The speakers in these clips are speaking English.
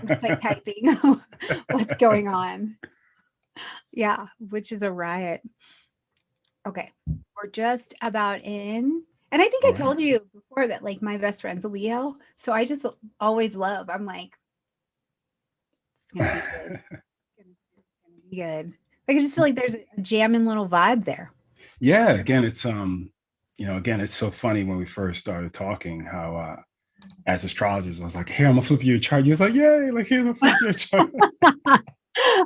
I'm just like typing what's going on. Yeah, which is a riot. Okay, we're just about in. And I think I All right. told you before that like my best friend's a Leo. So I just always love, I'm like, it's gonna be good. It's gonna be good. I can just feel like there's a jamming little vibe there. Yeah, again, it's again, it's so funny when we first started talking how as astrologers, I was like, here, I'm gonna flip you a chart. You was like, yay, like here, I'm gonna flip you a chart.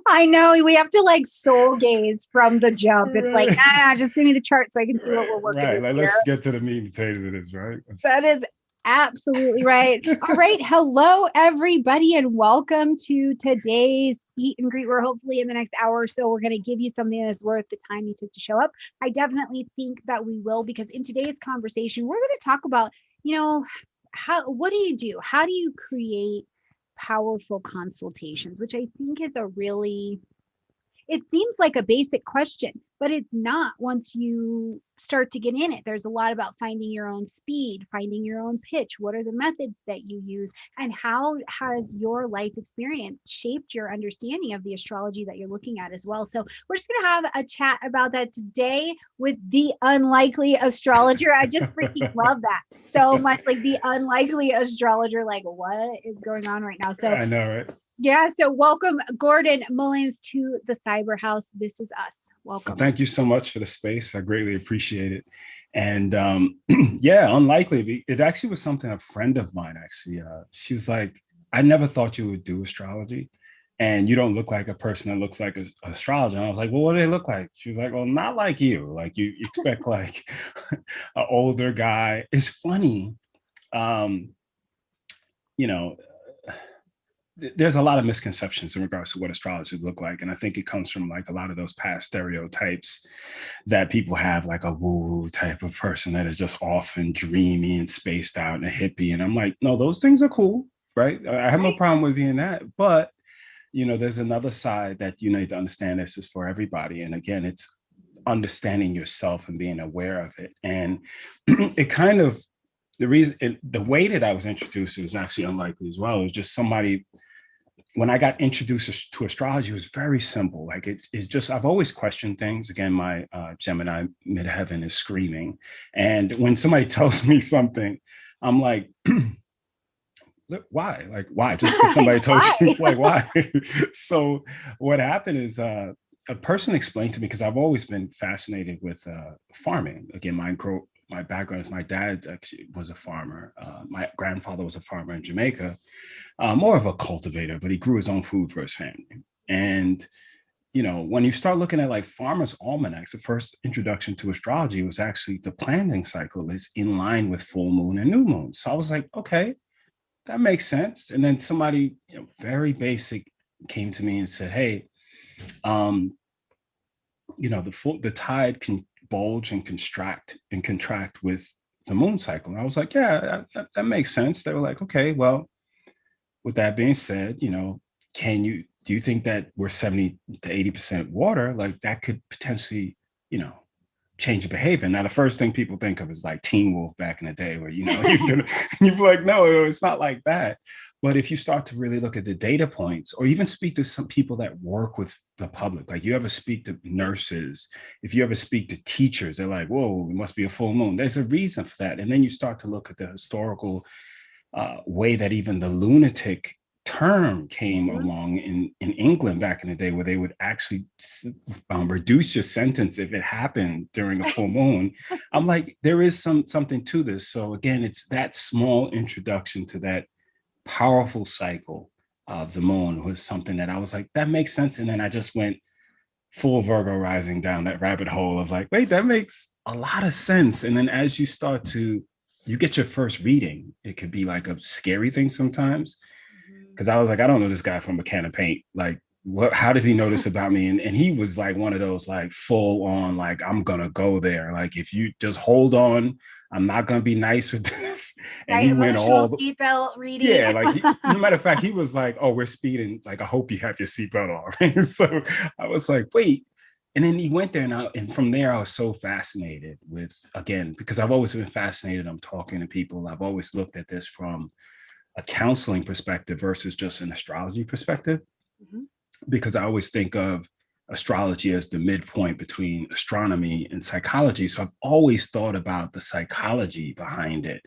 I know we have to like soul gaze from the jump. It's like, Right. just send me the chart so I can see what Right, we're working right. with Like here. let's get to the meat and potatoes of this, right? That is absolutely right. All right. Hello, everybody, and welcome to today's Eat and Greet. Where hopefully in the next hour or so, we're going to give you something that's worth the time you took to show up. I definitely think that we will, because in today's conversation, we're going to talk about, what do you do? How do you create powerful consultations, which I think is a really, it seems like a basic question, but it's not once you start to get in it. There's a lot about finding your own speed, finding your own pitch. What are the methods that you use? And how has your life experience shaped your understanding of the astrology that you're looking at as well? So we're just going to have a chat about that today with the unlikely astrologer. I just freaking love that so much. Like the unlikely astrologer, like what is going on right now? So I know, right? yeah, so welcome Gordon Mullings to the Cyber House. This is us. Well, Welcome. thank you so much for the space. I greatly appreciate it. And yeah, unlikely. It actually was something a friend of mine actually. She was like, "I never thought you would do astrology, and you don't look like a person that looks like an astrologer." And I was like, "Well, what do they look like?" She was like, "Well, not like you. Like you expect like an older guy." It's funny, um, you know, there's a lot of misconceptions in regards to what astrologers look like. And I think it comes from like a lot of those past stereotypes that people have, like a woo type of person that is just off and dreamy and spaced out and a hippie. And I'm like, no, those things are cool, right? I have no Right. problem with being that. But, there's another side that you need to understand. This is for everybody. And again, it's understanding yourself and being aware of it. And it kind of, the way that I was introduced to was actually unlikely as well. It was just somebody, when I got introduced to astrology, it was very simple. Like it's just, I've always questioned things. Again, my Gemini midheaven is screaming. And when somebody tells me something, I'm like, why? Like, why? Just because somebody told you, Why? like, why? So what happened is a person explained to me, because I've always been fascinated with farming. Again, my background is my dad actually was a farmer. My grandfather was a farmer in Jamaica, more of a cultivator, but he grew his own food for his family. And when you start looking at like farmers' almanacs, the first introduction to astrology was actually the planting cycle is in line with full moon and new moon. So I was like, okay, that makes sense. And then somebody, very basic, came to me and said, hey, um, the tide can bulge and contract with the moon cycle. And I was like, yeah, that makes sense. They were like, okay, well, with that being said, do you think that we're 70 to 80% water? Like that could potentially, you know, change your behavior. Now, the first thing people think of is like Teen Wolf back in the day, where you're like, no, it's not like that. But if you start to really look at the data points, or even speak to some people that work with the public, like you ever speak to nurses, if you ever speak to teachers, they're like, whoa, it must be a full moon. There's a reason for that. And then you start to look at the historical way that even the lunatic term came Mhm. along in England back in the day, where they would actually reduce your sentence if it happened during a full moon. I'm like, there is something to this. So again, it's that small introduction to that powerful cycle of the moon was something that I was like, that makes sense. And then I just went full Virgo rising down that rabbit hole of like, wait, that makes a lot of sense. And then as you get your first reading, it could be like a scary thing sometimes. Mhm. Cause I was like, I don't know this guy from a can of paint. Like, how does he know this about me? And he was like one of those like full on, like, I'm gonna go there. Like, if you just hold on, I'm not gonna be nice with this. And Right. he went Emotional all seatbelt reading. yeah, like no matter of fact, he was like, "Oh, we're speeding. Like, I hope you have your seatbelt on." Right? So I was like, "Wait." And then he went there, and from there, I was so fascinated with, again, because I've always been fascinated. I'm talking to people. I've always looked at this from a counseling perspective versus just an astrology perspective, Mhm. because I always think of astrology as the midpoint between astronomy and psychology. So I've always thought about the psychology behind it.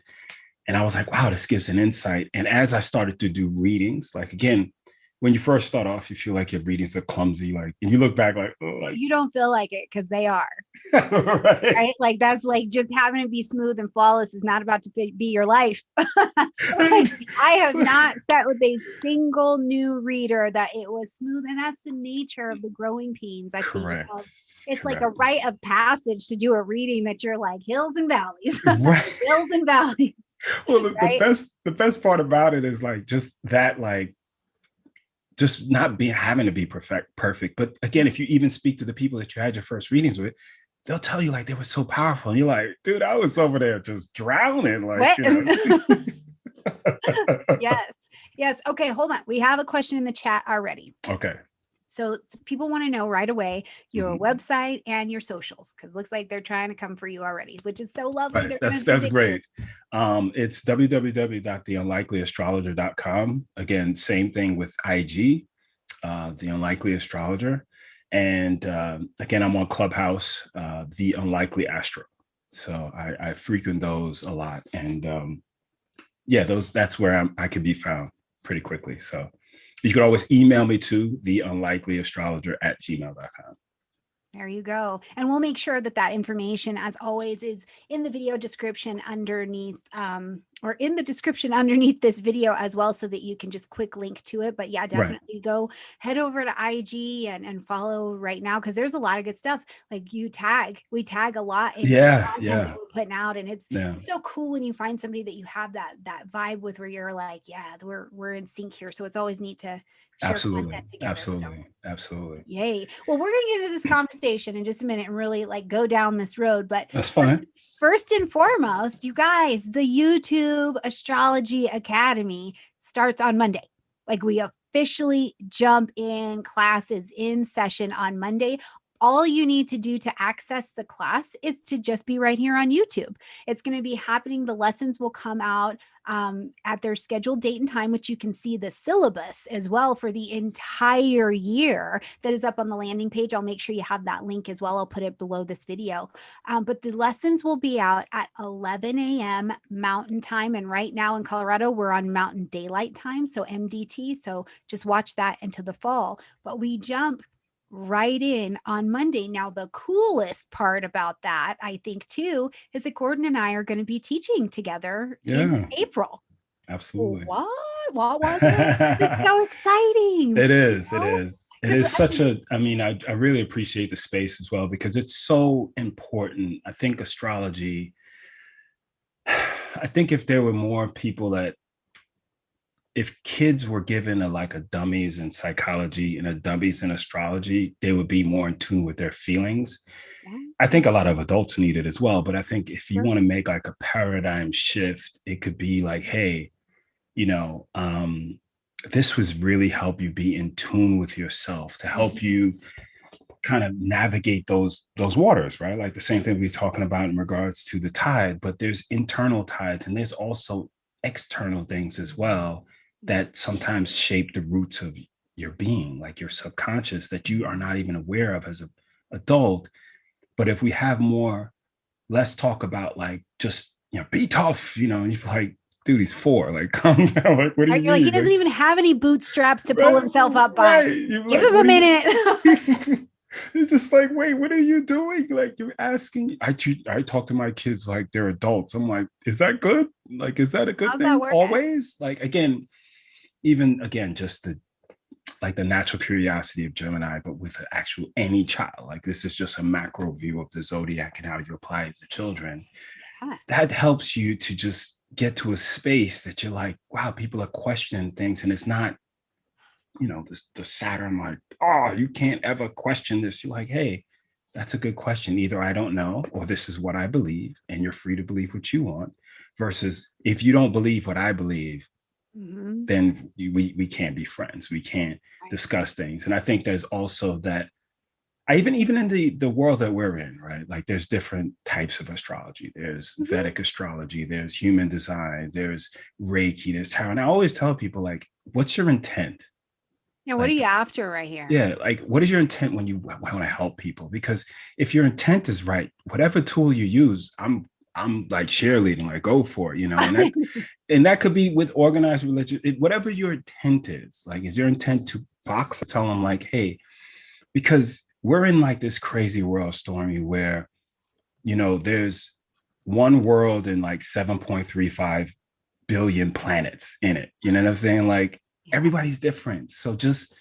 And I was like, wow, this gives an insight. And as I started to do readings, like again, when you first start off, you feel like your readings are clumsy, like, and you look back like, oh, like, You don't feel like it because they are. right. Right? Like that's like just having it be smooth and flawless is not about to be your life. Like, I have not sat with a single new reader that it was smooth, and that's the nature of the growing pains. I think it's like a rite of passage to do a reading that you're like hills and valleys, right. hills and valleys. Well, right? the best part about it is like just that, like just not having to be perfect. But again, if you even speak to the people that you had your first readings with, they'll tell you like they were so powerful. And you're like, dude, I was over there just drowning. Like, you know. Yes. Okay, hold on. We have a question in the chat already. Okay. So people want to know right away your website and your socials, because it looks like they're trying to come for you already, which is so lovely. Right. That's great. It's www.theunlikelyastrologer.com. Again, same thing with IG, The Unlikely Astrologer. And again, I'm on Clubhouse, The Unlikely Astro. So I frequent those a lot. And that's where I can be found pretty quickly. So you can always email me to theunlikelyastrologer@gmail.com. There you go. And we'll make sure that information, as always, is in the video description underneath, or in the description underneath this video as well, so that you can just quick link to it. But yeah, definitely go head over to IG and follow right now, because there's a lot of good stuff. Like we tag a lot in the content that we're putting out, and it's so cool when you find somebody that you have that vibe with, where you're like, yeah, we're in sync here. So it's always neat to share content together. Absolutely. Yay. Well, we're going to get into this conversation in just a minute and really like go down this road. But that's fine. First and foremost, you guys, the YouTube Astrology Academy starts on Monday. Like, we officially jump in, classes in session on Monday. All you need to do to access the class is to just be right here on YouTube. It's going to be happening. The lessons will come out at their scheduled date and time, which you can see the syllabus as well for the entire year that is up on the landing page. I'll make sure you have that link as well. I'll put it below this video. But the lessons will be out at 11 a.m. Mountain Time. And right now in Colorado, we're on Mountain Daylight Time, so MDT. So just watch that into the fall. But we jump right in on Monday. Now, the coolest part about that, I think, too, is that Gordon and I are going to be teaching together in April. Absolutely. What was it? It's so exciting. It is. It is such a, I mean, I really appreciate the space as well, because it's so important. I think astrology, I think if there were more people that, if kids were given a dummies in psychology and a dummies in astrology, they would be more in tune with their feelings. I think a lot of adults need it as well. But I think if you want to make like a paradigm shift, it could be like, hey, this was really help you be in tune with yourself, to help you kind of navigate those waters, right? Like the same thing we're talking about in regards to the tide, but there's internal tides and there's also external things as well that sometimes shape the roots of your being, like your subconscious, that you are not even aware of as an adult. But if we have less talk about like, just, be tough, and you're like, dude, he's 4, like, calm down. Like, what do you mean? Like, he doesn't even have any bootstraps to pull himself up by. Give him a minute. It's just like, wait, what are you doing? Like, you're asking. I talk to my kids like they're adults. I'm like, is that good? Like, is that a good thing always? Like, just the natural curiosity of Gemini, but with any child. Like, this is just a macro view of the zodiac and how you apply it to children. That helps you to just get to a space that you're like, wow, people are questioning things, and it's not, the Saturn, like, oh, you can't ever question this. You're like, hey, that's a good question. Either I don't know, or this is what I believe, and you're free to believe what you want. Versus if you don't believe what I believe, then we can't be friends. We can't discuss things. And I think there's also that I even in the world that we're in, right? Like there's different types of astrology. There's Vedic astrology, there's human design, there's Reiki, there's tarot. And I always tell people, like, what's your intent? Yeah, what are you Like, after right here? yeah, like what is your intent when you want to help people? Because if your intent is right, whatever tool you use, I'm like cheerleading, like go for it, and that could be with organized religion, whatever your intent is. Like, is your intent to box, tell them like, hey, because we're in like this crazy world, Stormy, where there's one world and like 7.35 billion planets in it. You know what I'm saying? Like everybody's different. So just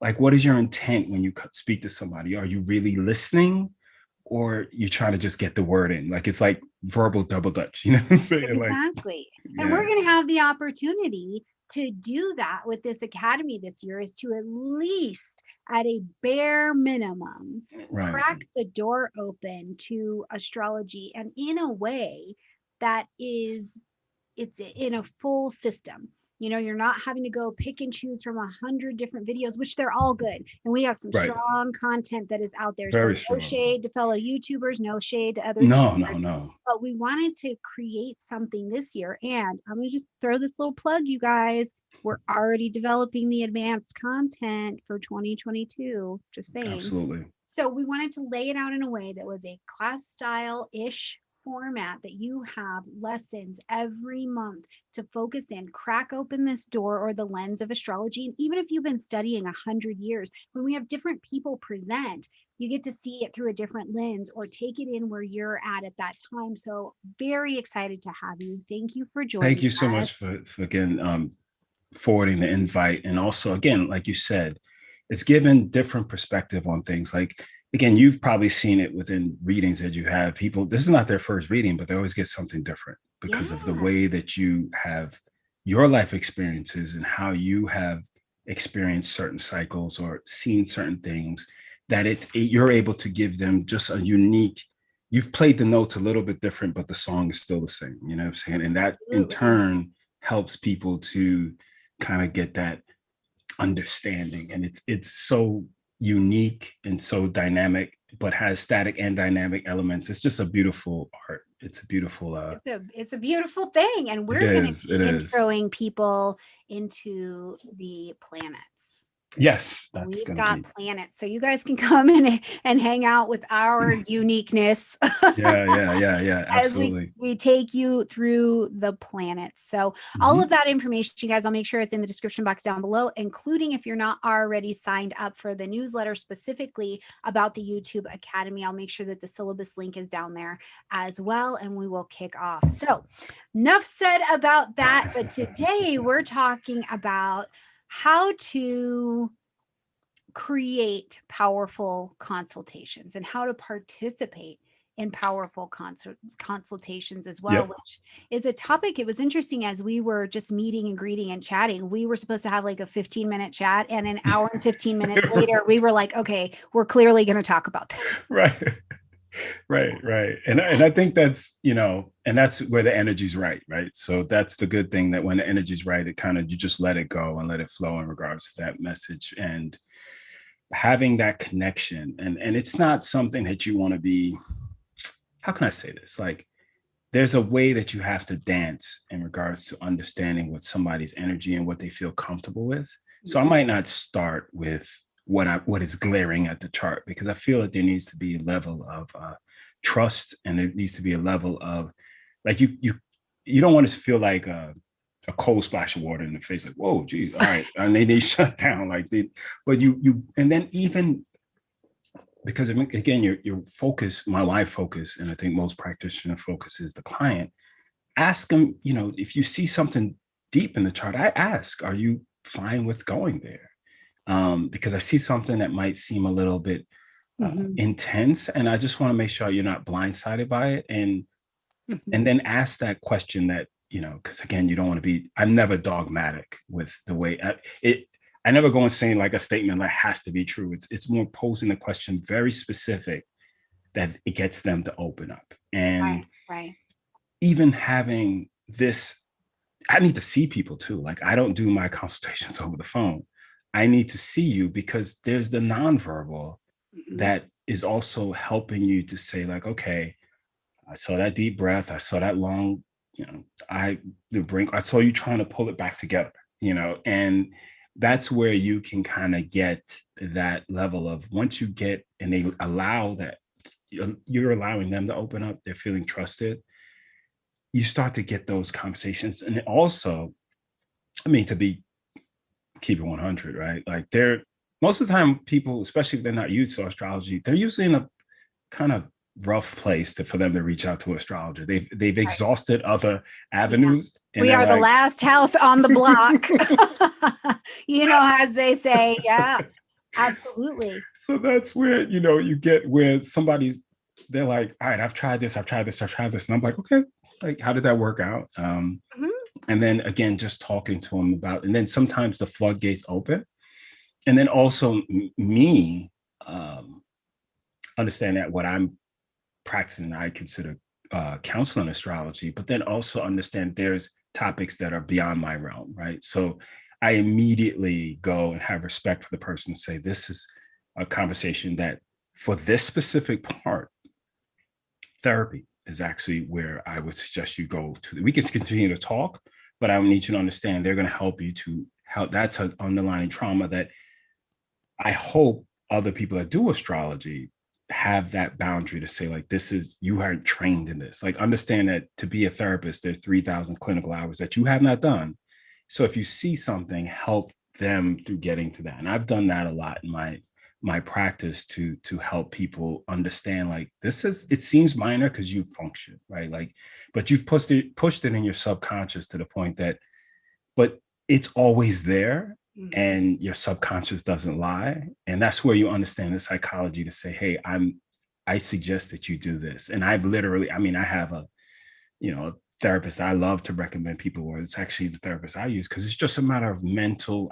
like, what is your intent when you speak to somebody? Are you really listening, or you trying to just get the word in? Like, it's like verbal double dutch. You know what I'm saying? Exactly. Like, And yeah. we're going to have the opportunity to do that with this academy this year, is to at least at a bare minimum crack the door open to astrology, and in a way that it's in a full system. You're not having to go pick and choose from 100 different videos, which they're all good. And we have some strong content that is out there. Very so strong. No shade to fellow YouTubers, no shade to other teachers. No. But we wanted to create something this year. And I'm going to just throw this little plug, you guys. We're already developing the advanced content for 2022. Just saying. Absolutely. So we wanted to lay it out in a way that was a class style-ish format, that you have lessons every month to focus in, crack open this door or the lens of astrology. And even if you've been studying 100 years, when we have different people present, you get to see it through a different lens or take it in where you're at that time. So very excited to have you. Thank you for joining us. Thank you so much for again, forwarding the invite. And also, again, like you said, it's given different perspective on things. Like, again, you've probably seen it within readings that you have. People, this is not their first reading, but they always get something different because of the way that you have your life experiences and how you have experienced certain cycles or seen certain things, that you're able to give them just a unique, you've played the notes a little bit different, but the song is still the same. You know what I'm saying? And that in turn helps people to kind of get that understanding. And it's so unique and so dynamic, but has static and dynamic elements. It's just a beautiful art. It's a beautiful it's a beautiful thing. And we're going to be introing people into the planets. Yes, we've got planets, so you guys can come in and hang out with our uniqueness. Yeah, absolutely. As we take you through the planets. So all of that information, you guys, I'll make sure it's in the description box down below, including if you're not already signed up for the newsletter specifically about the YouTube Academy. I'll make sure that the syllabus link is down there as well, and we will kick off. So enough said about that, but today we're talking about how to create powerful consultations and how to participate in powerful consultations as well, which is a topic. It was interesting as we were just meeting and greeting and chatting. We were supposed to have like a 15-minute chat, and an hour and 15 minutes later, we were like, okay, we're clearly going to talk about that. Right. And I think that's, and that's where the energy's right. So that's the good thing, that when the energy's right, it kind of, you just let it go and let it flow in regards to that message, and having that connection. And it's not something that you want to be, how can I say this? Like, there's a way that you have to dance in regards to understanding what somebody's energy and what they feel comfortable with. So I might not start with what is glaring at the chart, because I feel that there needs to be a level of trust, and there needs to be a level of, like, you don't want to feel like a cold splash of water in the face, like, whoa, geez, all right, and they shut down, like but you, and then even because, again, your focus, my focus, and I think most practitioner focus, is the client. Ask them, if you see something deep in the chart, I ask, are you fine with going there? Because I see something that might seem a little bit intense, and I just want to make sure you're not blindsided by it. And then ask that question, that, because, again, you don't want to be, I'm never dogmatic with the way I never go and saying like a statement that has to be true. It's more posing the question very specific, that it gets them to open up. And even having this, I need to see people too. Like, I don't do my consultations over the phone. I need to see you, because there's the nonverbal that is also helping you to say like, okay, I saw that deep breath. I saw that long, I saw you trying to pull it back together, and that's where you can kind of get that level of, once you get, and they allow that, you're allowing them to open up, they're feeling trusted, you start to get those conversations. And also, I mean, keep it 100, right? Like, most of the time people, especially if they're not used to astrology, they're usually in a kind of rough place for them to reach out to an astrologer. They've exhausted other avenues. Yeah. We are the last house on the block. As they say. Yeah, absolutely. So that's where, you get where they're like, all right, I've tried this. And I'm like, okay, like, how did that work out? And then again, just talking to them about, and then sometimes the floodgates open. And then also me understand that what I'm practicing, I consider counseling astrology, but then also understand there's topics that are beyond my realm, right? So I immediately go and have respect for the person and say, this is a conversation that, for this specific part, therapy is actually where I would suggest you go to. We can continue to talk, but I need you to understand they're going to help you to help. That's an underlying trauma that I hope other people that do astrology have that boundary to say, like, you aren't trained in this. Like, understand that to be a therapist, there's 3,000 clinical hours that you have not done. So if you see something, help them through getting to that. And I've done that a lot in my practice to help people understand, like, it seems minor because you function, right? Like, but you've pushed it in your subconscious to the point that, but it's always there. And your subconscious doesn't lie. And that's where you understand the psychology to say, hey, I suggest that you do this. And I've literally, I have a therapist I love to recommend people, where it's actually the therapist I use, because it's just a matter of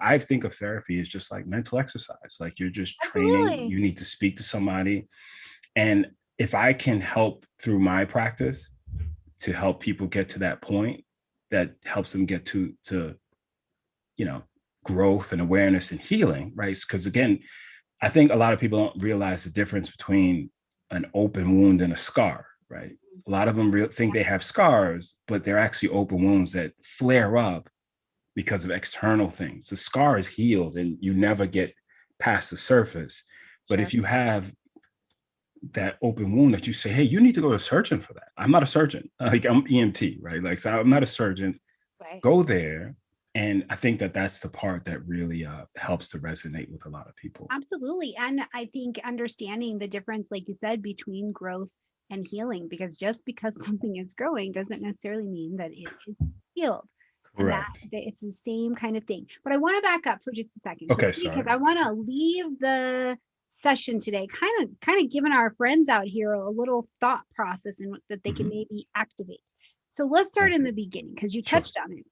I think of therapy as just like mental exercise. Like, you're just training, you need to speak to somebody. And if I can help through my practice to help people get to that point, that helps them get to growth and awareness and healing, right? Because again, I think a lot of people don't realize the difference between an open wound and a scar, right? A lot of them think they have scars, but they're actually open wounds that flare up because of external things. The scar is healed and you never get past the surface. But if you have that open wound that you say, hey, you need to go to a surgeon for that. I'm not a surgeon. Like, I'm EMT, right? Like, so I'm not a surgeon. Right. Go there. And I think that that's the part that really helps to resonate with a lot of people. Absolutely. And I think understanding the difference, like you said, between growth and healing, because just because something is growing doesn't necessarily mean that it is healed. Correct. And that it's the same kind of thing. But I want to back up for just a second. Okay, sorry. Because I want to leave the session today kind of giving our friends out here a little thought process and that they can maybe activate. So let's start in the beginning, because you touched on it.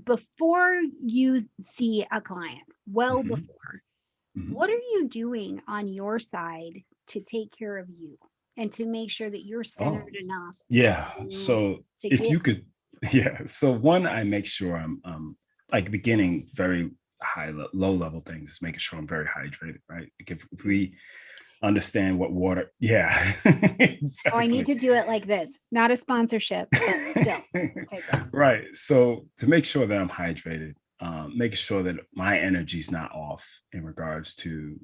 Before you see a client, before, what are you doing on your side to take care of you and to make sure that you're centered enough? Yeah. So if you could, So one, I make sure I'm like beginning very low level things, just making sure I'm very hydrated, right? Like, if we understand what water, exactly. Oh, I need to do it like this. Not a sponsorship, but still. Okay, right. So to make sure that I'm hydrated, making sure that my energy is not off in regards to,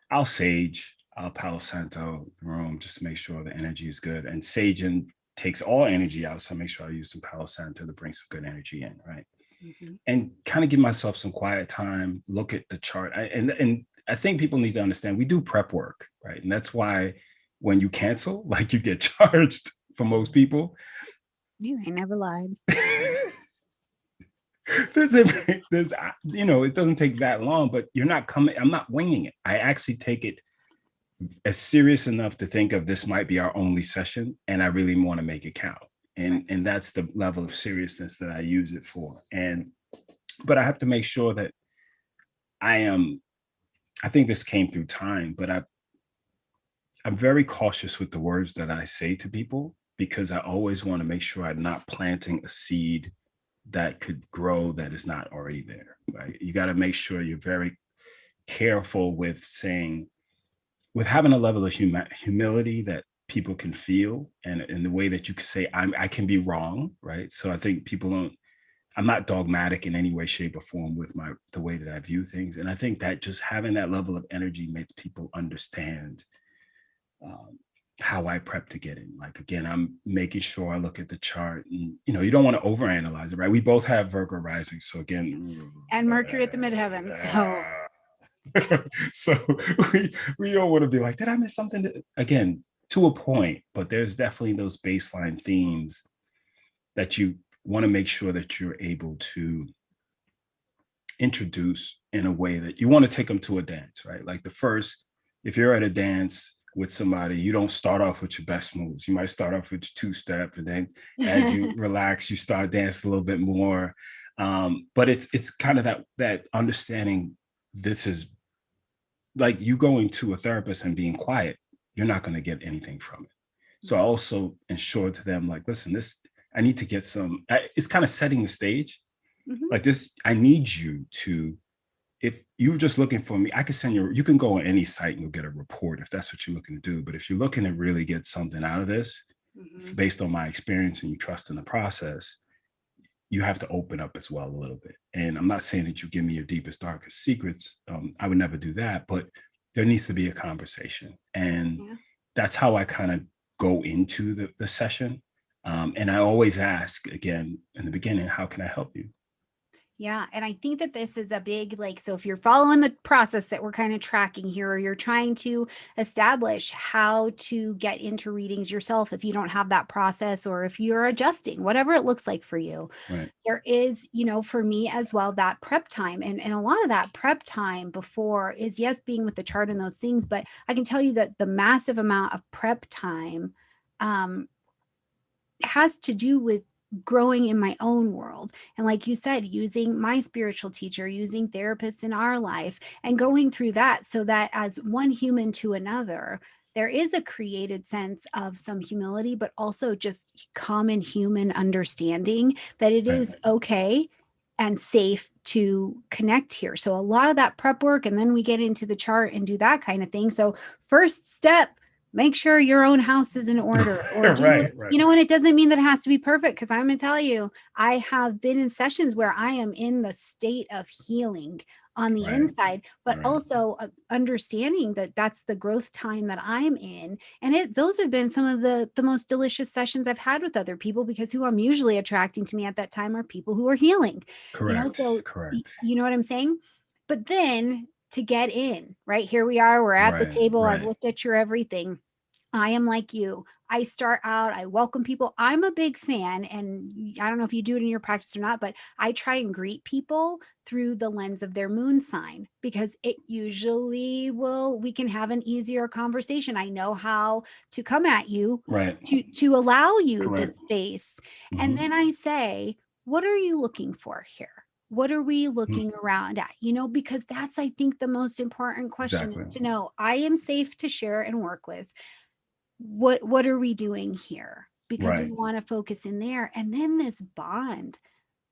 I'll sage, I'll Palo Santo the room, just to make sure the energy is good. And saging takes all energy out. So I make sure I use some Palo Santo to bring some good energy in, right? And kind of give myself some quiet time, look at the chart. And I think people need to understand we do prep work, right? And that's why when you cancel, like, you get charged for most people. You ain't never lied. there's, it doesn't take that long, but I'm not winging it. I actually take it as serious enough to think of this might be our only session, and I really want to make it count. And that's the level of seriousness that I use it for. But I have to make sure that I think this came through time, but I'm very cautious with the words that I say to people, because I always want to make sure I'm not planting a seed that could grow that is not already there, right? You got to make sure you're very careful with saying, with having a level of humility that people can feel, and in the way that you can say, I can be wrong, right? So I think people don't, I'm not dogmatic in any way, shape, or form with the way that I view things. And I think that just having that level of energy makes people understand um, how I prep to get in. Like, again, I'm making sure I look at the chart, and you don't want to overanalyze it, right? We both have Virgo rising. So again, and Mercury at the midheaven. So so we don't want to be like, did I miss something? Again, to a point, but there's definitely those baseline themes that you want to make sure that you're able to introduce in a way that you want to take them to a dance, right? Like if you're at a dance with somebody, you don't start off with your best moves. You might start off with your two-step, and then as you relax, you start dancing a little bit more. But it's kind of that understanding. This is like you going to a therapist and being quiet. You're not going to get anything from it. So I also ensure to them, like, listen, I need to get some. It's kind of setting the stage. Like this, I need you to, if you're just looking for me, I can you can go on any site and you'll get a report if that's what you're looking to do. But if you're looking to really get something out of this, based on my experience and you trust in the process, you have to open up as well a little bit. And I'm not saying that you give me your deepest, darkest secrets. I would never do that, but there needs to be a conversation. And that's how I kind of go into the session. And I always ask, again, in the beginning, how can I help you? Yeah. And I think that this is a big, like, so if you're following the process that we're kind of tracking here, or you're trying to establish how to get into readings yourself, if you don't have that process, or if you're adjusting, whatever it looks like for you, right. There is, for me as well, that prep time. And a lot of that prep time before is, yes, being with the chart and those things. But I can tell you that the massive amount of prep time has to do with growing in my own world. And like you said, using my spiritual teacher, using therapists in our life, and going through that, so that as one human to another, there is a created sense of some humility, but also just common human understanding that it is okay and safe to connect here. So a lot of that prep work, and then we get into the chart and do that kind of thing. So first step, make sure your own house is in order, or right. and it doesn't mean that it has to be perfect, because I'm going to tell you, I have been in sessions where I am in the state of healing on the inside, but also understanding that that's the growth time that I'm in. And those have been some of the most delicious sessions I've had with other people, because who I'm usually attracting to me at that time are people who are healing. Correct. So Correct. you know what I'm saying? But then to get in, right, here we are, we're at the table. I've looked at your everything. I am like you. I start out, I welcome people. I'm a big fan, and I don't know if you do it in your practice or not, but I try and greet people through the lens of their moon sign, because it usually we can have an easier conversation. I know how to come at you, to allow you the space. And then I say, what are you looking for here? What are we looking around at? Because that's, I think, the most important question to know. I am safe to share and work with. What are we doing here? Because we want to focus in there. And then this bond,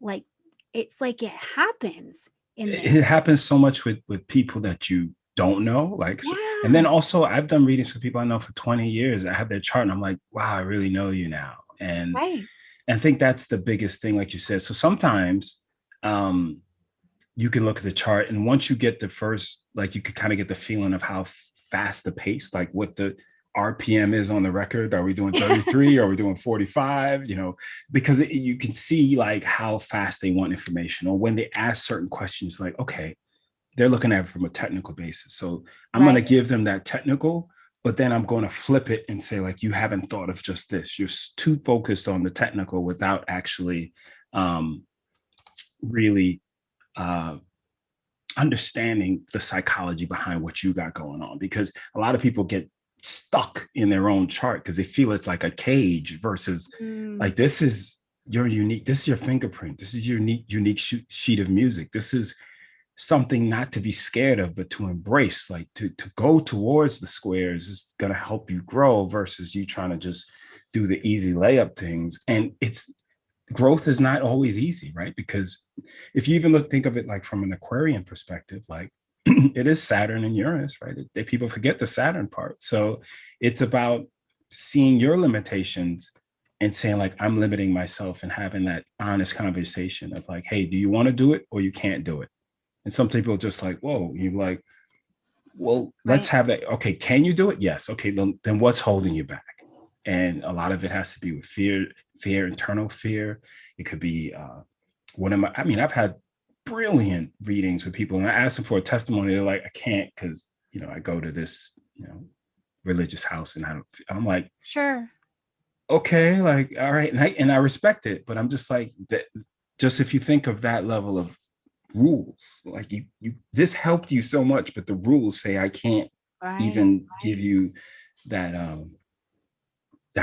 like, it's like it happens in there. It happens so much with people that you don't know. Like, and then also I've done readings for people I know for 20 years. I have their chart and I'm like, wow, I really know you now. And I think that's the biggest thing, like you said. So sometimes you can look at the chart, and once you get the first, like, you could kind of get the feeling of how fast the pace, like what the RPM is on the record. Are we doing 33? Are we doing 45? Because you can see like how fast they want information, or when they ask certain questions, like, okay, they're looking at it from a technical basis. So I'm going to give them that technical, but then I'm going to flip it and say, like, you haven't thought of just this. You're too focused on the technical without actually really understanding the psychology behind what you got going on. Because a lot of people get stuck in their own chart because they feel it's like a cage versus like, this is your unique, this is your fingerprint, this is your unique sheet of music. This is something not to be scared of, but to embrace, like to go towards the squares is going to help you grow, versus you trying to just do the easy layup things. And growth is not always easy, right? Because if you even think of it like from an Aquarian perspective, like it is Saturn and Uranus, right? People forget the Saturn part. So it's about seeing your limitations and saying like, I'm limiting myself, and having that honest conversation of like, hey, do you want to do it or you can't do it? And some people are just like, whoa, you're like, well, let's have that. Okay, can you do it? Yes. Okay, then what's holding you back? And a lot of it has to be with fear, internal fear. It could be, I mean, I've had brilliant readings with people, and I ask them for a testimony. They're like, I can't, because, I go to this, religious house, and I'm like, sure. Okay, like, all right. And I respect it, but I'm just like, just if you think of that level of rules, like this helped you so much, but the rules say I can't even give you that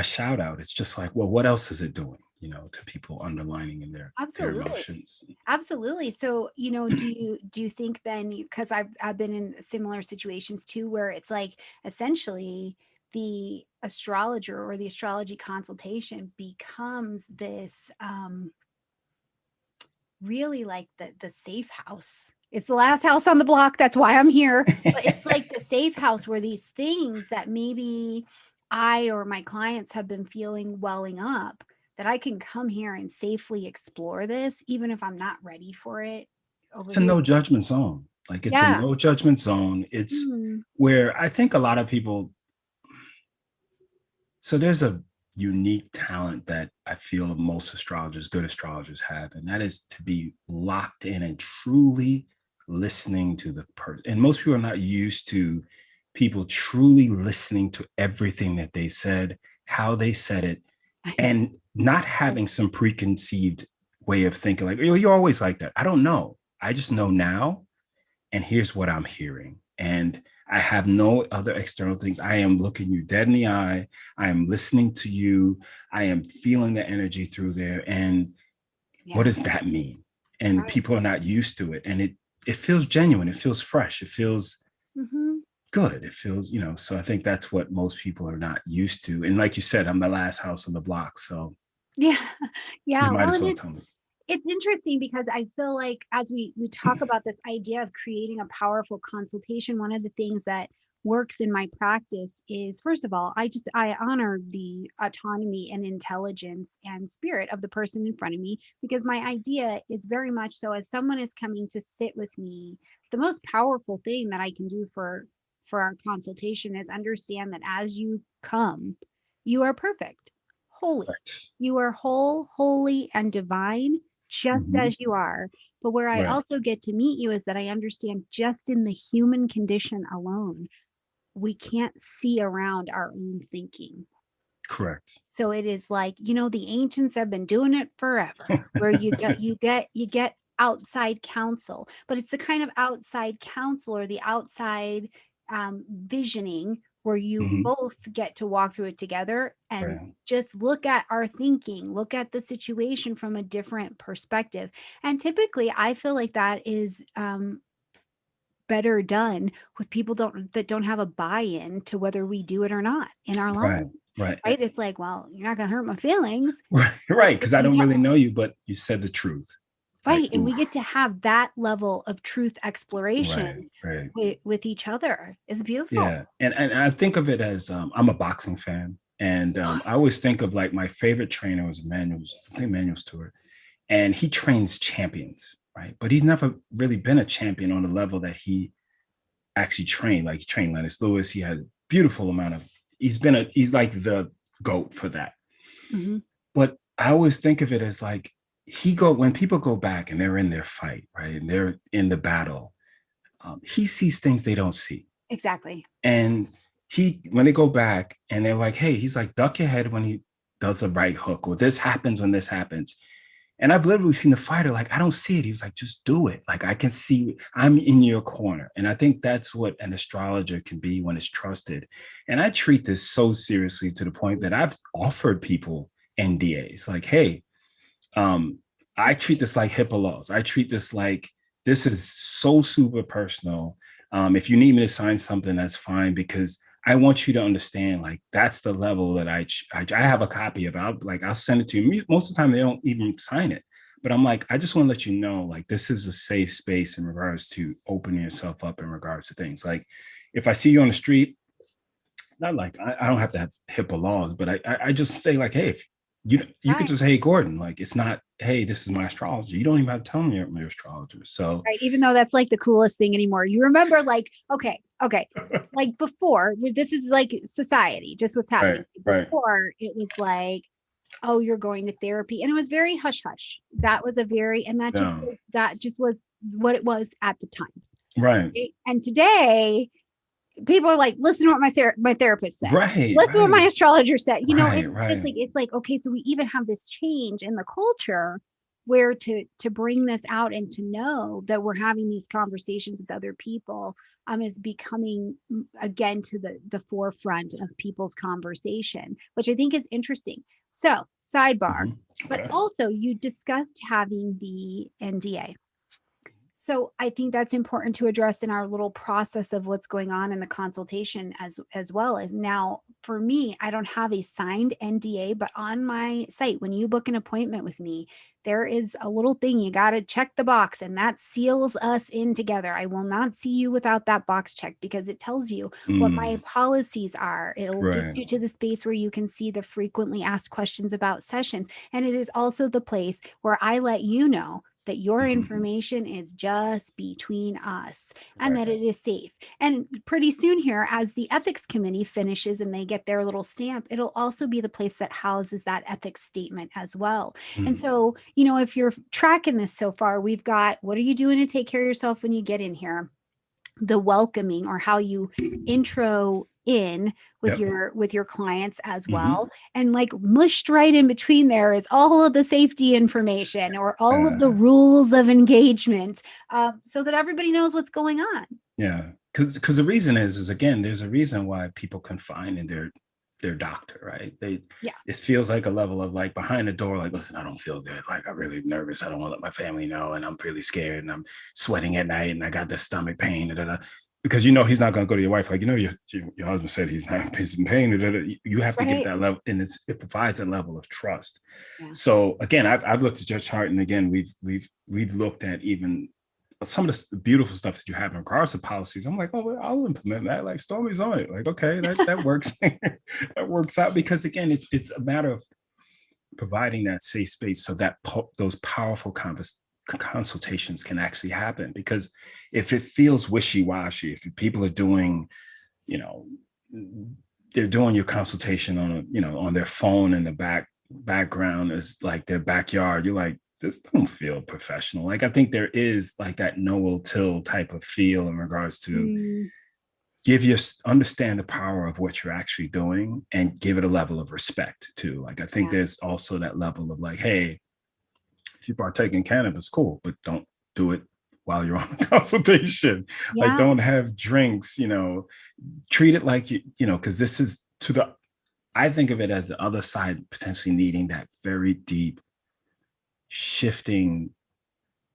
shout out. It's just like, well, what else is it doing, to people underlining in their emotions? Absolutely. So, do you think then, because I've been in similar situations too, where it's like essentially the astrologer or the astrology consultation becomes this really like the safe house. It's the last house on the block. That's why I'm here. But it's like the safe house where these things that maybe I or my clients have been feeling welling up, that I can come here and safely explore this, even if I'm not ready for it. It's a no judgment zone. Like, it's a no judgment zone. It's where I think a lot of people, so there's a unique talent that I feel most astrologers, good astrologers, have, and that is to be locked in and truly listening to the person. And most people are not used to people truly listening to everything that they said, how they said it, and not having some preconceived way of thinking, like, you're always like that. I don't know. I just know now, and here's what I'm hearing. And I have no other external things. I am looking you dead in the eye. I am listening to you. I am feeling the energy through there. And what does that mean? And people are not used to it. And it feels genuine. It feels fresh. It feels good. It feels, so I think that's what most people are not used to. And like you said, I'm the last house on the block. So yeah. You might as well tell me. It's interesting because I feel like as we talk about this idea of creating a powerful consultation, one of the things that works in my practice is, first of all, I honor the autonomy and intelligence and spirit of the person in front of me, because my idea is very much so, as someone is coming to sit with me, the most powerful thing that I can do for our consultation is understand that as you come, you are perfect, holy. You are whole, holy, and divine, just as you are. But where I also get to meet you is that I understand, just in the human condition alone, we can't see around our own thinking. Correct. So it is like, the ancients have been doing it forever, where you get outside counsel, but it's the kind of outside counsel, or the outside visioning, where you both get to walk through it together and just look at our thinking, look at the situation from a different perspective. And typically I feel like that is better done with people that don't have a buy-in to whether we do it or not in our lives. Right. It's like, well, you're not going to hurt my feelings. Right. Because I don't really know you, but you said the truth. Right. And we get to have that level of truth exploration with each other. It's beautiful. Yeah. And I think of it as, I'm a boxing fan. And I always think of, like, my favorite trainer was Emmanuel Stewart. And he trains champions, right? But he's never really been a champion on the level that he actually trained. Like, he trained Lennox Lewis. He had a beautiful amount of, he's like the GOAT for that. But I always think of it as like, when people go back and they're in their fight, right? And they're in the battle, he sees things they don't see. Exactly. And when they go back and they're like, hey, he's like, duck your head when he does the right hook, or this happens when this happens. And I've literally seen the fighter, like, I don't see it. He was like, just do it. Like, I can see, I'm in your corner. And I think that's what an astrologer can be when it's trusted. And I treat this so seriously, to the point that I've offered people NDAs. Like, hey, I treat this like HIPAA laws. I treat this like, this is so super personal. If you need me to sign something, that's fine, because I want you to understand, like, that's the level that I have a copy of it. I'll send it to you. Most of the time, they don't even sign it, But I'm like, I just want to let you know, like, this is a safe space in regards to opening yourself up in regards to things. Like, if I see you on the street, not like I don't have to have HIPAA laws, but I just say like, hey, if you could Right. just, hey, Gordon, like, it's not, hey, this is my astrology. You don't even have to tell me you're your astrologer. So Right. Even though that's like the coolest thing anymore. You remember, like, okay, like before, this is like society, just what's happening. right, right. Before, it was like, oh, you're going to therapy. And it was very hush hush. That was a very, and Yeah. that just was what it was at the time. Right. Right? And today, people are like, listen to what my therapist said. Right. Listen to what my astrologer said. You know, Right. Right. it's like, okay, so we even have this change in the culture where to bring this out and to know that we're having these conversations with other people is becoming again to the forefront of people's conversation, which I think is interesting. So sidebar, but Okay. also you discussed having the NDA. So I think that's important to address in our little process of what's going on in the consultation as well as now for me, I don't have a signed NDA, but on my site, when you book an appointment with me, there is a little thing you got to check the box and that seals us in together. I will not see you without that box checked because it tells you what my policies are. It'll get Right. you to the space where you can see the frequently asked questions about sessions. And it is also the place where I let you know that your information is just between us and that it is safe. And pretty soon here, as the ethics committee finishes and they get their little stamp, it'll also be the place that houses that ethics statement as well. And so, you know, if you're tracking this so far, we've got, what are you doing to take care of yourself when you get in here? The welcoming or how you intro in with Yep. your clients as well, and like mushed right in between there is all of the safety information or all of the rules of engagement, so that everybody knows what's going on. Yeah, because the reason is again, there's a reason why people confine in their doctor, right? Yeah. It feels like a level of like behind the door, like, listen, I don't feel good, like I'm really nervous, I don't want to let my family know, and I'm really scared, and I'm sweating at night, and I got this stomach pain, because you know he's not going to go to your wife like, you know, your husband said he's not in pain. You have to give that level, and it provides a level of trust. Yeah. So again, I've looked at your chart, and again, we've looked at even some of the beautiful stuff that you have in regards to policies. I'm like, oh, well, I'll implement that. Like, Stormy's on it. Like, okay, that works. That works out, because again, it's a matter of providing that safe space so that those powerful consultations can actually happen. Because if it feels wishy-washy, if people are doing, you know, they're doing your consultation on their phone in the background is like their backyard, you're like, this don't feel professional. Like, I think there is like that no-till type of feel in regards to understand the power of what you're actually doing and give it a level of respect too. Like, I think there's also that level of like, hey, if you partake in cannabis, cool, but don't do it while you're on a consultation. Like, don't have drinks, treat it like, because this is I think of it as the other side potentially needing that very deep shifting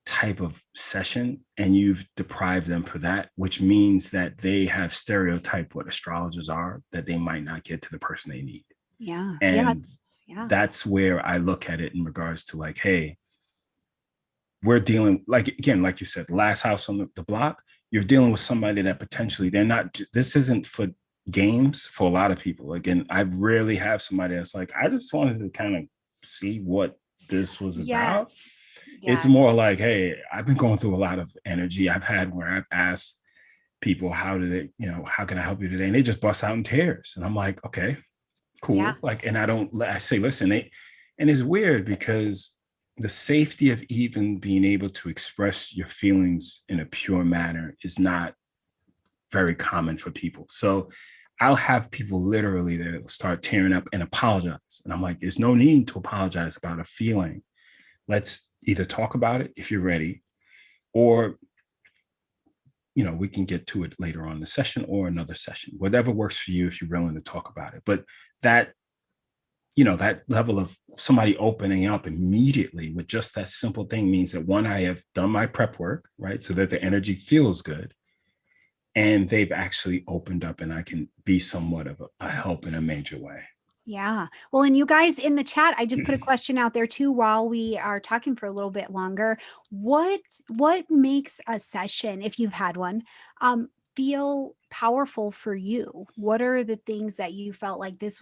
type of session, and you've deprived them for that, which means that they have stereotyped what astrologers are, that they might not get to the person they need. And that's where I look at it in regards to like, hey, we're dealing, like, again, like you said, the last house on the block, you're dealing with somebody that potentially this isn't for games for a lot of people. Again, I rarely have somebody that's like, I just wanted to kind of see what this was about. It's more like, hey, I've been going through a lot of energy. I've had where I've asked people, how can I help you today? And they just bust out in tears. And I'm like, okay, cool. Yeah. Like, and I say, listen, and it's weird because the safety of even being able to express your feelings in a pure manner is not very common for people. So I'll have people literally that start tearing up and apologize. And I'm like, there's no need to apologize about a feeling. Let's either talk about it if you're ready, or, we can get to it later on in the session or another session, whatever works for you if you're willing to talk about it. But that level of somebody opening up immediately with just that simple thing means that, one, I have done my prep work, right? So that the energy feels good. And they've actually opened up and I can be somewhat of a help in a major way. Yeah. Well, and you guys in the chat, I just put a question out there too while we are talking for a little bit longer. What makes a session, if you've had one, feel powerful for you? What are the things that you felt like this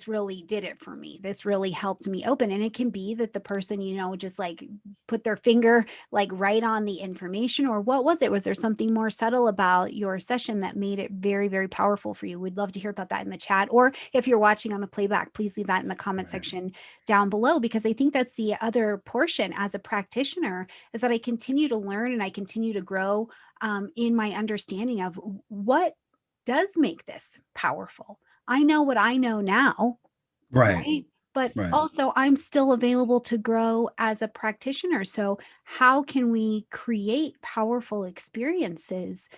really did it for me. This really helped me open. And it can be that the person, just like put their finger like right on the information, or what was it? Was there something more subtle about your session that made it very, very powerful for you? We'd love to hear about that in the chat. Or if you're watching on the playback, please leave that in the comment section down below, because I think that's the other portion as a practitioner, is that I continue to learn and I continue to grow in my understanding of what does make this powerful. I know what I know now, right? But also, I'm still available to grow as a practitioner. So, how can we create powerful experiences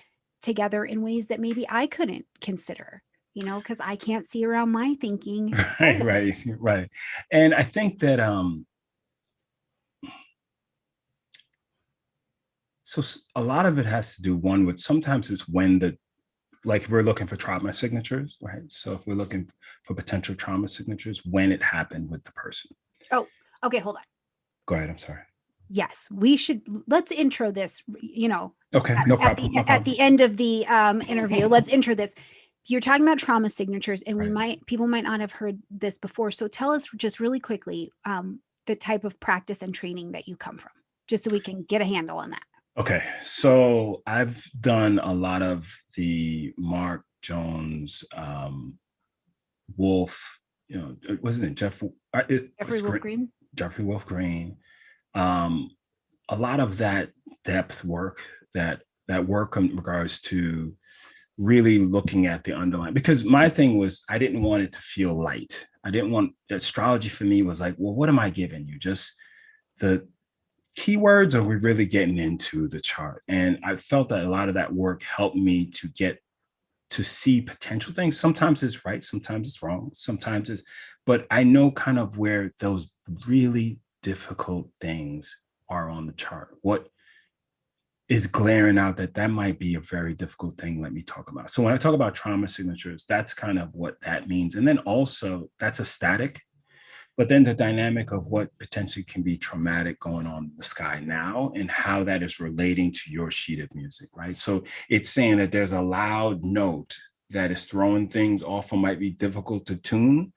together in ways that maybe I couldn't consider? Because I can't see around my thinking. Right. And I think that so a lot of it has to do, one, with sometimes it's when like we're looking for trauma signatures, right? So if we're looking for potential trauma signatures, when it happened with the person. Oh, okay, hold on. Go ahead, I'm sorry. Yes, let's intro this, Okay, no problem. At the end of the interview, let's intro this. You're talking about trauma signatures, and people might not have heard this before. So tell us just really quickly the type of practice and training that you come from, just so we can get a handle on that. Okay, so I've done a lot of the Mark Jones, Wolf, wasn't it Jeffrey Wolf Green? Jeffrey Wolf Green. A lot of that depth work, that work in regards to really looking at the underlying, because my thing was, I didn't want it to feel light. I didn't want astrology for me was like, well, what am I giving you? Just the keywords, or we're really getting into the chart? And I felt that a lot of that work helped me to get to see potential things. Sometimes it's right, sometimes it's wrong, but I know kind of where those really difficult things are on the chart. What is glaring out that might be a very difficult thing, let me talk about. So when I talk about trauma signatures, that's kind of what that means. And then also that's a static. But then the dynamic of what potentially can be traumatic going on in the sky now, and how that is relating to your sheet of music, right? So it's saying that there's a loud note that is throwing things off or might be difficult to tune.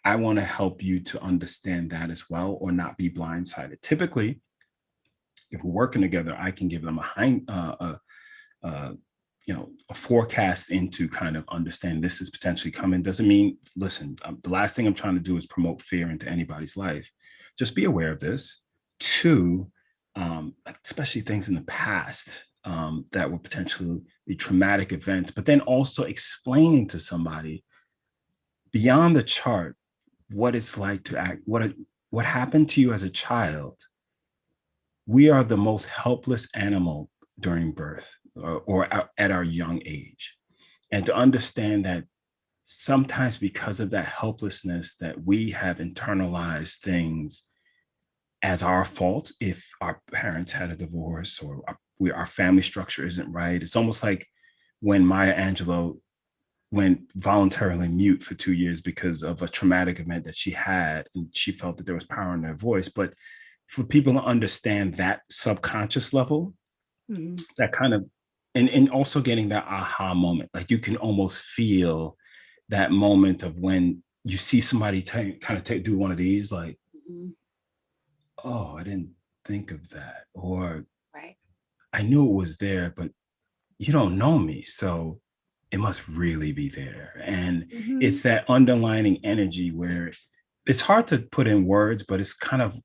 I want to help you to understand that as well, or not be blindsided. Typically, if we're working together, I can give them a forecast into kind of understand this is potentially coming. Doesn't mean, listen, the last thing I'm trying to do is promote fear into anybody's life. Just be aware of this. Two, especially things in the past that were potentially traumatic events, but then also explaining to somebody beyond the chart what it's like to act, what happened to you as a child. We are the most helpless animal during birth, or at our young age. And to understand that sometimes because of that helplessness, that we have internalized things as our fault if our parents had a divorce, or our family structure isn't right. It's almost like when Maya Angelou went voluntarily mute for 2 years because of a traumatic event that she had, and she felt that there was power in her voice. But for people to understand that subconscious level, that kind of, and also getting that aha moment, like you can almost feel that moment of when you see somebody do one of these, like, oh, I didn't think of that, or I knew it was there, but you don't know me, so it must really be there. And it's that underlining energy where it's hard to put in words, but it's kind of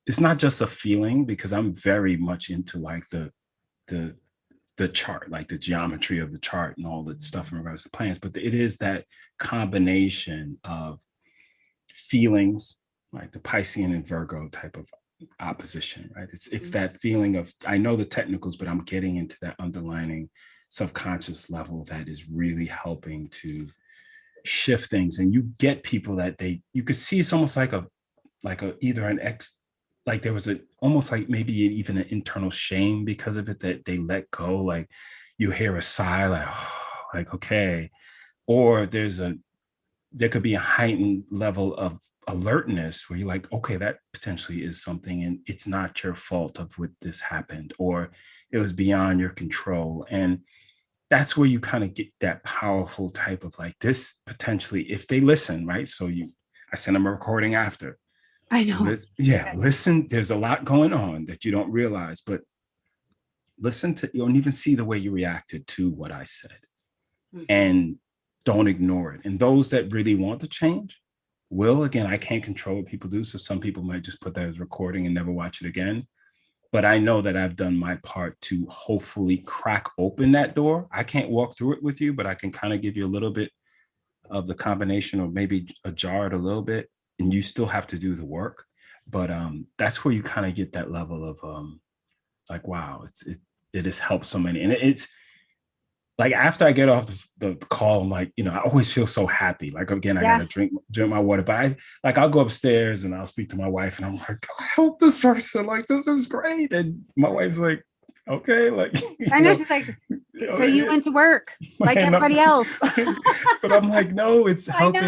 it's not just a feeling, because I'm very much into like the chart, like the geometry of the chart and all the stuff in regards to plans. But it is that combination of feelings, like the Piscean and Virgo type of opposition, right? It's that feeling of, I know the technicals, but I'm getting into that underlining subconscious level that is really helping to shift things. And you get people that you could see, it's almost like either an like there was almost like maybe even an internal shame because of it, that they let go. Like you hear a sigh, like, oh, like, okay. Or there's there could be a heightened level of alertness where you're like, okay, that potentially is something, and it's not your fault of what this happened, or it was beyond your control. And that's where you kind of get that powerful type of like this potentially, if they listen, right? So I send them a recording after. I know. Listen, there's a lot going on that you don't realize, but listen to, you don't even see the way you reacted to what I said. Mm-hmm. And don't ignore it. And those that really want to change will, again, I can't control what people do. So some people might just put that as recording and never watch it again. But I know that I've done my part to hopefully crack open that door. I can't walk through it with you, but I can kind of give you a little bit of the combination, or maybe ajar it a little bit, and you still have to do the work. But that's where you kind of get that level of like, wow, it has helped so many. And it's like, after I get off the call, I'm like, I always feel so happy. Like, again, I gotta drink my water, but I'll go upstairs and I'll speak to my wife, and I'm like, I help this person. Like, this is great. And my wife's like, okay, like, I know, she's like, so you went to work like everybody else. But I'm like, no, it's helping.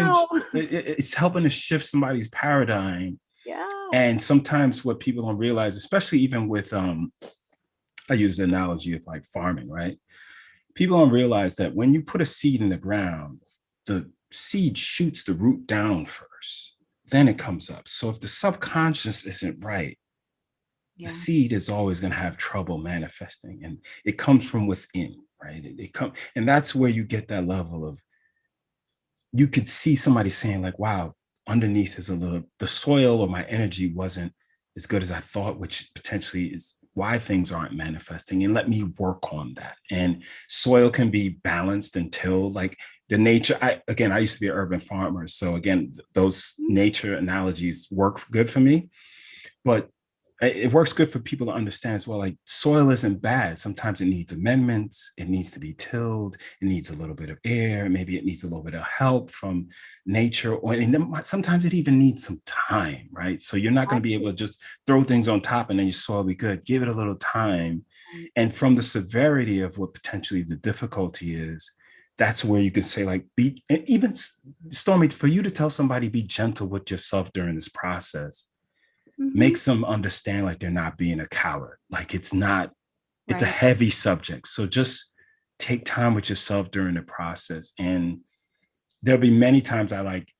It's helping to shift somebody's paradigm. Yeah. And sometimes what people don't realize, especially even with I use the analogy of like farming, right? People don't realize that when you put a seed in the ground, the seed shoots the root down first, then it comes up. So if the subconscious isn't right, the seed is always going to have trouble manifesting, and it comes from within, right? And that's where you get that level of, you could see somebody saying like, wow, underneath is the soil or my energy wasn't as good as I thought, which potentially is why things aren't manifesting, and let me work on that. And soil can be balanced and tilled, like the nature. I used to be an urban farmer. So again, those nature analogies work good for me, but it works good for people to understand as well. Like, soil isn't bad. Sometimes it needs amendments. It needs to be tilled. It needs a little bit of air. Maybe it needs a little bit of help from nature, sometimes it even needs some time, right? So you're not going to be able to just throw things on top and then your soil will be good. Give it a little time. And from the severity of what potentially the difficulty is, that's where you can say, like, even Stormy, for you to tell somebody, be gentle with yourself during this process, makes them understand like they're not being a coward. Like, it's a heavy subject. So just take time with yourself during the process. And there'll be many times I like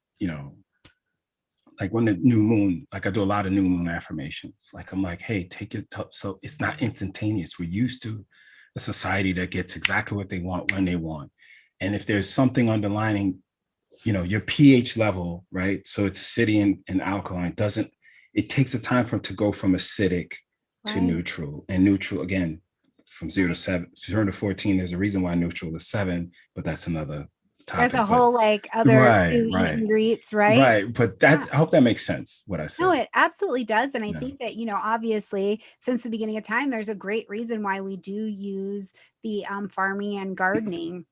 when the new moon, like I do a lot of new moon affirmations. Like, I'm like, hey, take your so it's not instantaneous. We're used to a society that gets exactly what they want when they want. And if there's something underlining, your pH level, right? So it's acidic and alkaline, it takes a time for it to go from acidic to neutral, and neutral again from 0 to 7, 0 to 14. There's a reason why neutral is 7, but that's another topic. There's a whole other eat and greets, right? Right. But I hope that makes sense, what I said. No, it absolutely does. And I think that, obviously, since the beginning of time, there's a great reason why we do use the farming and gardening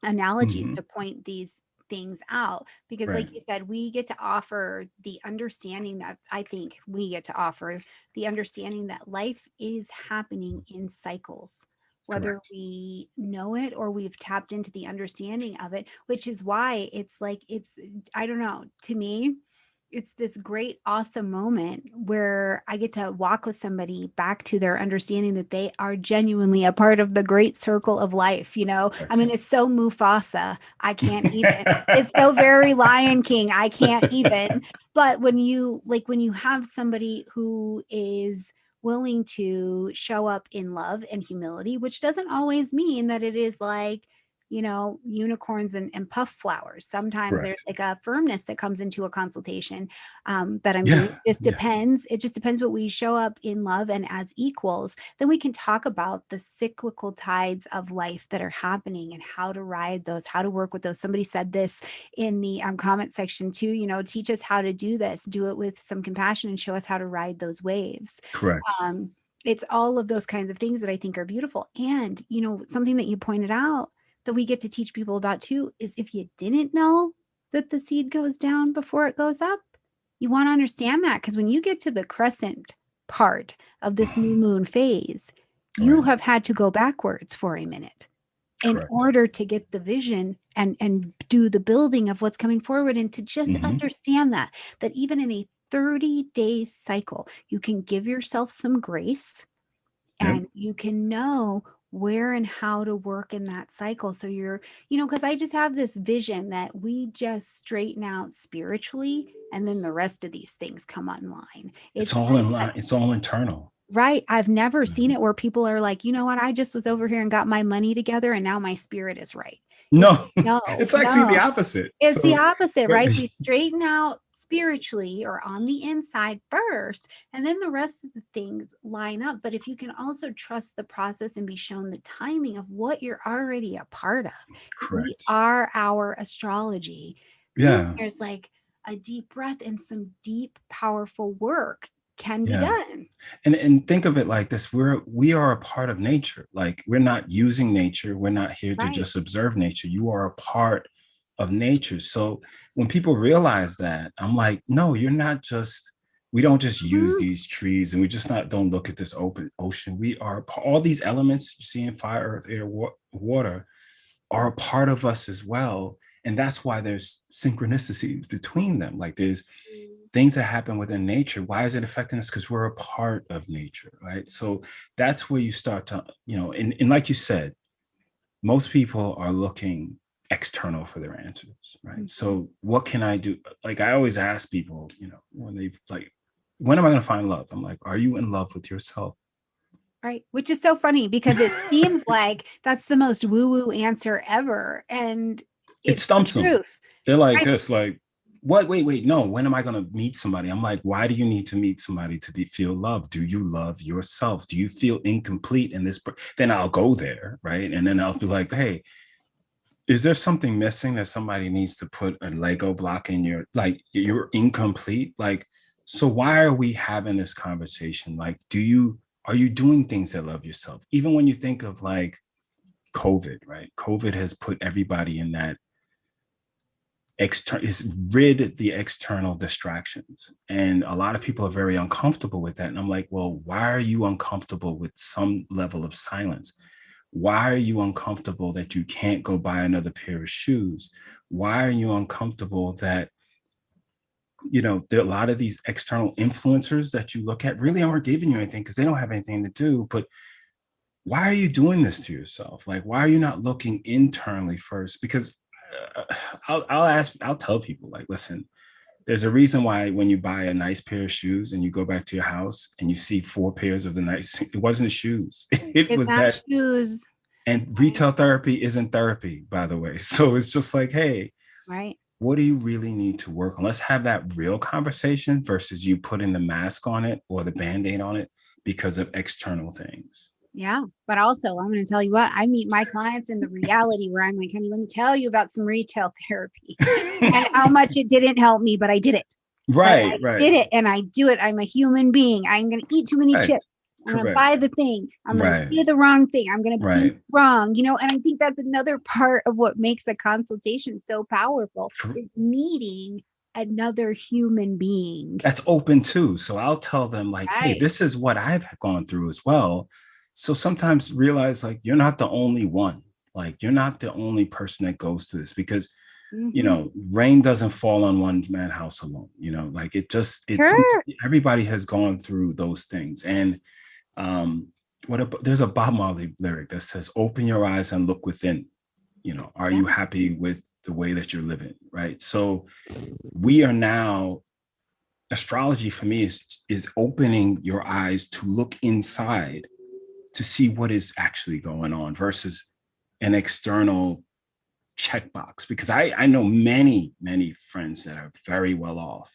analogies to point these things out, because like you said, we get to offer the understanding that life is happening in cycles, whether we know it or we've tapped into the understanding of it, which is why I don't know, to me, it's this great, awesome moment where I get to walk with somebody back to their understanding that they are genuinely a part of the great circle of life. I mean, it's so Mufasa, I can't even. It's so very Lion King, I can't even. But when you have somebody who is willing to show up in love and humility, which doesn't always mean that it is like, unicorns and puff flowers. Sometimes there's like a firmness that comes into a consultation that I'm doing. It depends. It just depends what we show up in love and as equals. Then we can talk about the cyclical tides of life that are happening and how to ride those, how to work with those. Somebody said this in the comment section too, teach us how to do this, do it with some compassion and show us how to ride those waves. Correct. It's all of those kinds of things that I think are beautiful. And, something that you pointed out that we get to teach people about too is, if you didn't know that the seed goes down before it goes up, you want to understand that, because when you get to the crescent part of this new moon phase, you have had to go backwards for a minute. in Correct. order to get the vision and do the building of what's coming forward, and to just understand that even in a 30-day cycle, you can give yourself some grace, Yep. and you can know where and how to work in that cycle. So you're, because I just have this vision that we just straighten out spiritually, and then the rest of these things come online. It's It's all like in line. It's all internal. right. I've never seen it where people are like, you know what? I just was over here and got my money together, and now my spirit is right. It's No, no, it's actually the no. opposite. It's the So, opposite, but right? We straighten out spiritually or on the inside first, and then the rest of the things line up. But if you can also trust the process and be shown the timing of what you're already a part of, we correct. are our astrology. Then Yeah. there's like a deep breath, and some deep, powerful work can be Yeah. done. And think of it like this: we are a part of nature. Like, we're not using nature. We're not here to Right. just observe nature. You are a part of nature. So when people realize that, I'm like, no, you're not just. We don't just use these trees, and we just not don't look at this open ocean. We are all these elements you see in fire, earth, air, water are a part of us as well. And that's why there's synchronicities between them. Like, there's things that happen within nature. Why is it affecting us? Because we're a part of nature, right? So that's where you start to, and like you said, most people are looking external for their answers, right? So what can I do? Like, I always ask people, when they've like, when am I going to find love? I'm like, are you in love with yourself? Right. Which is so funny, because it seems like that's the most woo-woo answer ever. And It it's the stumps them. truth. They're like Right. this, like, what? Wait, no. When am I going to meet somebody? I'm like, why do you need to meet somebody to feel loved? Do you love yourself? Do you feel incomplete in this? Then I'll go there, right? And then I'll be like, hey, is there something missing that somebody needs to put a Lego block in your, like, you're incomplete? Like, so why are we having this conversation? Like, are you doing things that love yourself? Even when you think of like COVID, right? COVID has put everybody in that is rid the external distractions, and a lot of people are very uncomfortable with that. And I'm like, well, why are you uncomfortable with some level of silence? Why are you uncomfortable that you can't go buy another pair of shoes? Why are you uncomfortable that there are a lot of these external influencers that you look at really aren't giving you anything because they don't have anything to do? But why are you doing this to yourself? Like, why are you not looking internally first? Because I'll tell people, like, listen, there's a reason why when you buy a nice pair of shoes and you go back to your house and you see 4 pairs of the nice, it wasn't the shoes. It It's was not that. shoes. And retail therapy isn't therapy, by the way. So it's just like, hey, Right. what do you really need to work on? Let's have that real conversation versus you putting the mask on it or the Band-Aid on it because of external things. Yeah. But also, I'm going to tell you what, I meet my clients in the reality where I'm like, honey, let me tell you about some retail therapy and how much it didn't help me, but I did it. Right. Did it, and I do it. I'm a human being. I'm going to eat too many Right. chips. I'm going to Correct. buy the thing. I'm going Right. to say the wrong thing. I'm going to Right. be wrong, and I think that's another part of what makes a consultation so powerful, is meeting another human being. That's open too. So I'll tell them, like, hey, Right. this is what I've gone through as well. So sometimes realize, like, you're not the only one. Like, you're not the only person that goes through this, because rain doesn't fall on one man house alone. Like, it's Sure. everybody has gone through those things. And there's a Bob Marley lyric that says, open your eyes and look within. Are you happy with the way that you're living? Right. So we are now, astrology for me is opening your eyes to look inside to see what is actually going on versus an external checkbox. Because I know many friends that are very well off,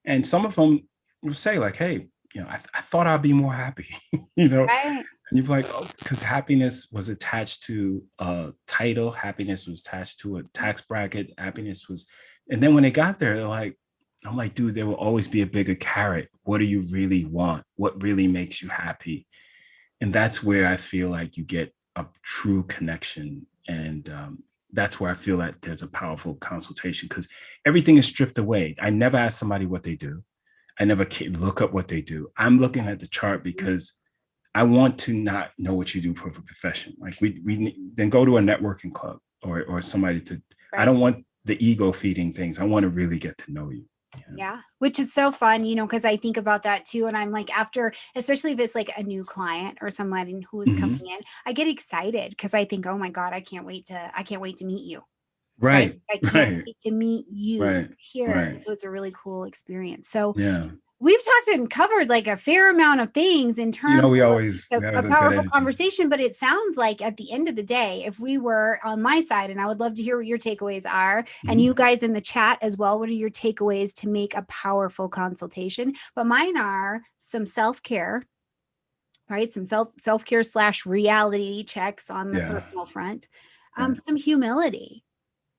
and some of them will say, like, hey, I thought I'd be more happy. Right. And you're like, oh, because happiness was attached to a title, happiness was attached to a tax bracket, happiness was, and then when they got there, they're like, I'm like, dude, there will always be a bigger carrot. What do you really want? What really makes you happy? And that's where I feel like you get a true connection. And that's where I feel that there's a powerful consultation, because everything is stripped away. I never ask somebody what they do. I never look up what they do. I'm looking at the chart because I want to not know what you do for a profession. Like then go to a networking club or somebody to, right. I don't want the ego feeding things. I want to really get to know you. Yeah, which is so fun, because I think about that too. And I'm like, especially if it's like a new client or someone who is coming in, I get excited because I think, oh my God, I can't wait to meet you. Right. I can't wait to meet you here. Right. So it's a really cool experience. So yeah. We've talked and covered like a fair amount of things in terms of a powerful conversation, but it sounds like at the end of the day, if we were on my side, and I would love to hear what your takeaways are, and you guys in the chat as well, what are your takeaways to make a powerful consultation? But mine are some self-care, right? Some self-care / reality checks on the personal front, some humility,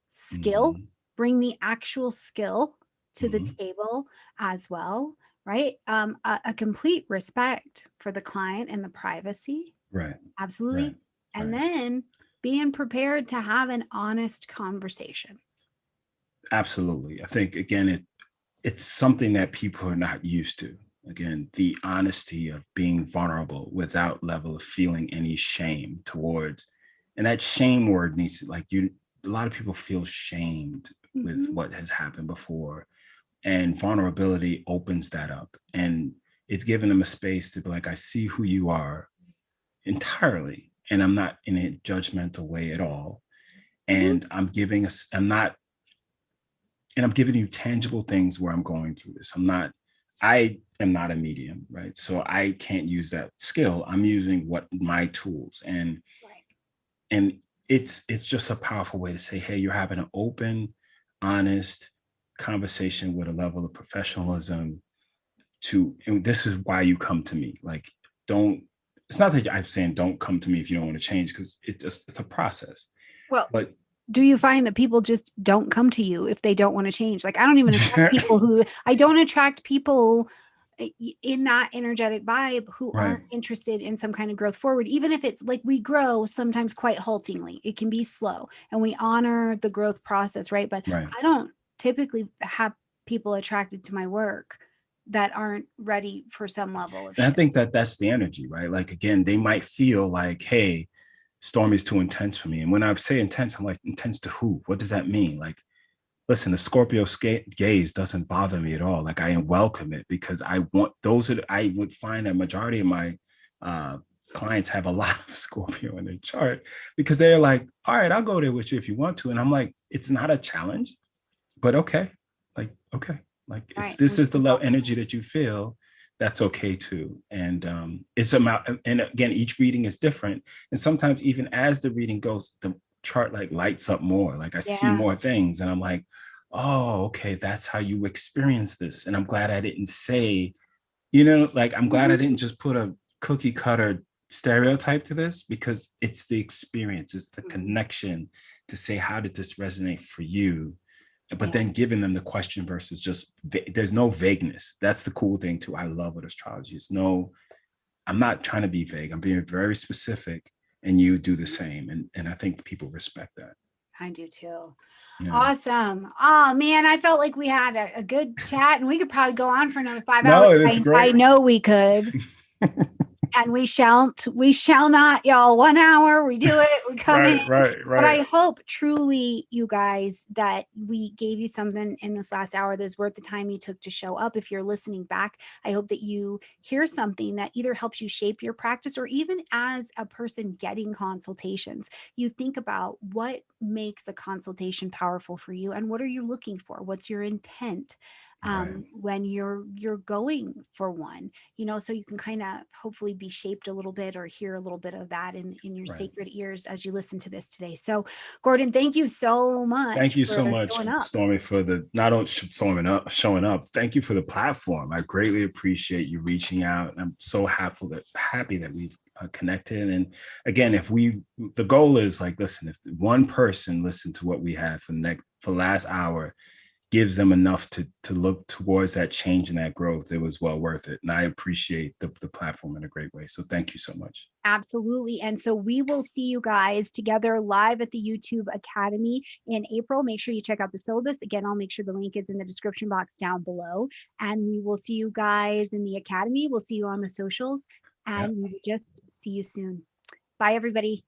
skill, bring the actual skill to the table as well. Right. A complete respect for the client and the privacy. Right. Absolutely. Right. And then being prepared to have an honest conversation. Absolutely. I think, again, it's something that people are not used to. Again, the honesty of being vulnerable without level of feeling any shame towards, and that shame word needs to, a lot of people feel shamed with what has happened before. And vulnerability opens that up, and it's giving them a space to be like, I see who you are entirely, and I'm not in a judgmental way at all. And I'm giving you tangible things where I'm going through this. I am not a medium, right? So I can't use that skill. I'm using my tools, and it's just a powerful way to say, hey, you're having an open, honest conversation with a level of professionalism and this is why you come to me. Like, it's not that I'm saying don't come to me if you don't want to change, because it's a process. Well, but do you find that people just don't come to you if they don't want to change? Like, I don't even attract people in that energetic vibe who aren't interested in some kind of growth forward, even if it's like we grow sometimes quite haltingly. It can be slow, and we honor the growth process, right? But I don't typically have people attracted to my work that aren't ready for some level of shift. I think that's the energy, right? Like, again, they might feel like, hey, Storm is too intense for me. And when I say intense, I'm like, intense to who? What does that mean? Like, listen, the Scorpio gaze doesn't bother me at all. Like, I welcome it, because I would find a majority of my clients have a lot of Scorpio in their chart, because they're like, all right, I'll go there with you if you want to. And I'm like, it's not a challenge, but okay. If this is the low energy that you feel, that's okay too. And it's about, and again, each reading is different. And sometimes even as the reading goes, the chart lights up more. Like, I see more things, and I'm like, oh, okay, that's how you experience this. And I'm glad I didn't say, I'm glad I didn't just put a cookie cutter stereotype to this, because it's the experience, it's the connection to say, how did this resonate for you? But then giving them the question versus just, there's no vagueness. That's the cool thing too. I love what astrology is. I'm not trying to be vague. I'm being very specific, and you do the same. And I think people respect that. I do too. Yeah. Awesome. Oh man, I felt like we had a good chat, and we could probably go on for another 5 hours. It is great. I know we could. And we shall not, y'all. 1 hour, we do it, we come in. Right. But I hope truly, you guys, that we gave you something in this last hour that's worth the time you took to show up. If you're listening back, I hope that you hear something that either helps you shape your practice, or even as a person getting consultations, you think about what makes a consultation powerful for you, and what are you looking for? What's your intent? When you're going for one, so you can kind of hopefully be shaped a little bit, or hear a little bit of that in your sacred ears as you listen to this today. So Gordon, thank you so much. Thank you so much, Stormy, for not only showing up. Thank you for the platform. I greatly appreciate you reaching out. I'm so happy that we've connected. And again, the goal is listen, if one person listened to what we had for the last hour, gives them enough to look towards that change and that growth, it was well worth it. And I appreciate the platform in a great way. So thank you so much. Absolutely. And so we will see you guys together live at the YouTube Academy in April. Make sure you check out the syllabus. Again, I'll make sure the link is in the description box down below. And we will see you guys in the Academy. We'll see you on the socials. and we will just see you soon. Bye, everybody.